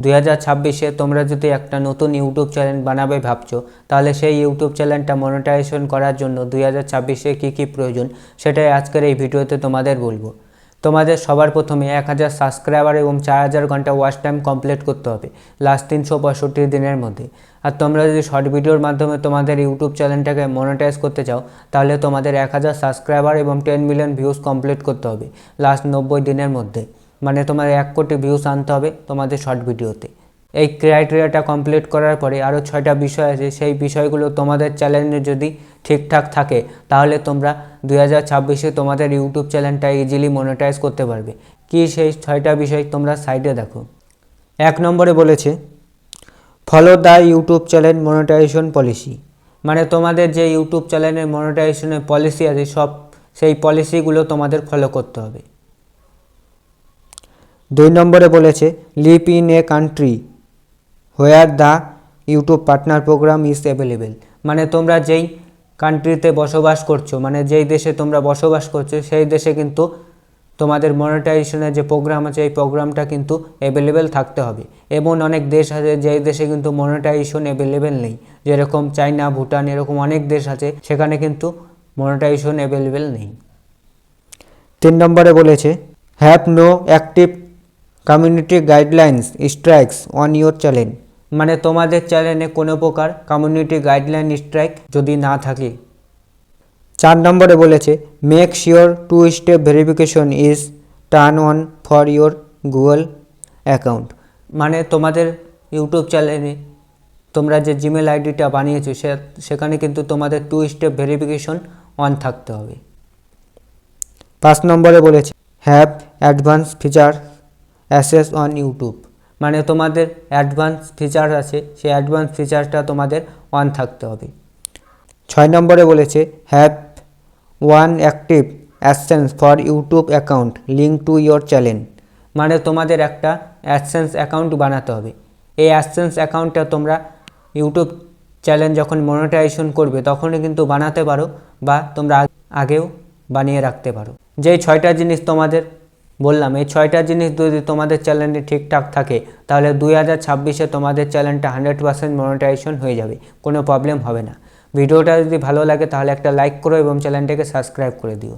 2026-এ তোমরা যদি একটা নতুন ইউটিউব চ্যানেল বানাবে ভাবছো, তাহলে সেই ইউটিউব চ্যানেলটা মনিটাইজেশন করার জন্য 2026-এ কী প্রয়োজন সেটাই আজকের এই ভিডিওতে তোমাদের বলবো। তোমাদের সবার প্রথমে 1000 সাবস্ক্রাইবার এবং 4000 ঘন্টা ওয়াচ টাইম কমপ্লিট করতে হবে লাস্ট 365 দিনের মধ্যে। আর তোমরা যদি শর্ট ভিডিওর মাধ্যমে তোমাদের ইউটিউব চ্যানেলটাকে মনিটাইজ করতে চাও, তাহলে তোমাদের 1000 সাবস্ক্রাইবার এবং 10 মিলিয়ন ভিউজ কমপ্লিট করতে হবে লাস্ট 90 দিনের মধ্যে। মানে তোমার 1 কোটি ভিউজ আনতে হবে তোমাদের শর্ট ভিডিওতে। এই ক্রাইটেরিয়াটা কমপ্লিট করার পরে আরও 6টা বিষয় আছে, সেই বিষয়গুলো তোমাদের চ্যানেলে যদি ঠিকঠাক থাকে তাহলে তোমরা 2026-এ তোমাদের ইউটিউব চ্যানেলটা ইজিলি মনিটাইজ করতে পারবে। কি সেই 6টা বিষয় তোমরা সাইডে দেখো। 1 নম্বরে বলেছে follow the YouTube channel monetization policy. মানে তোমাদের যে ইউটিউব চ্যানেলের মনিটাইজেশনের পলিসি আছে সেই পলিসিগুলো তোমাদের ফলো করতে হবে। 2 নম্বরে বলেছে live in a country where the YouTube partner program is available. মানে তোমরা যেই কান্ট্রিতে বসবাস করছো, মানে যেই দেশে তোমরা বসবাস করছো, সেই দেশে কিন্তু তোমাদের মনিটাইজেশনের যে প্রোগ্রাম আছে এই প্রোগ্রামটা কিন্তু অ্যাভেলেবেল থাকতে হবে। এমন অনেক দেশ আছে যেই দেশে কিন্তু মনিটাইজেশন অ্যাভেলেবেল নেই, যেরকম চায়না, ভুটান, এরকম অনেক দেশ আছে সেখানে কিন্তু মনিটাইজেশন অ্যাভেলেবেল নেই। 3 নম্বরে বলেছে have no active community guidelines strikes on your channel. মানে তোমাদের চ্যানেলে কোনো প্রকার কমিউনিটি গাইডলাইন স্ট্রাইক যদি না থাকে। 4 নম্বরে বলেছে make sure 2 step verification is turn on for your Google account. মানে তোমাদের ইউটিউব চ্যানেলে তোমরা যে জিমেল আইডিটা বানিয়েছো সেখানে কিন্তু তোমাদের 2 স্টেপ ভেরিফিকেশন অন থাকতে হবে। 5 নম্বরে বলেছে have advance feature access on YouTube. মানে তোমাদের অ্যাডভান্স ফিচার আছে, সেই অ্যাডভান্স ফিচারটা তোমাদের অন থাকতে হবে। 6 নম্বরে বলেছে have one active AdSense for YouTube account link to your channel. মানে তোমাদের একটা অ্যাডসেন্স অ্যাকাউন্ট বানাতে হবে। এই অ্যাডসেন্স অ্যাকাউন্টটা তোমরা ইউটিউব চ্যানেল যখন মনিটাইজেশন করবে তখনই কিন্তু বানাতে পারো, বা তোমরা আগেও বানিয়ে রাখতে পারো। যেই 6টা জিনিস তোমাদের বললাম, এই 6টা জিনিস যদি তোমাদের চ্যানেলে ঠিকঠাক থাকে তাহলে 2026-এ তোমাদের চ্যানেলটা 100% মনিটাইজেশন হয়ে যাবে, কোনো প্রবলেম হবে না। ভিডিওটা যদি ভালো লাগে তাহলে একটা লাইক করো এবং চ্যানেলটাকে সাবস্ক্রাইব করে দিও।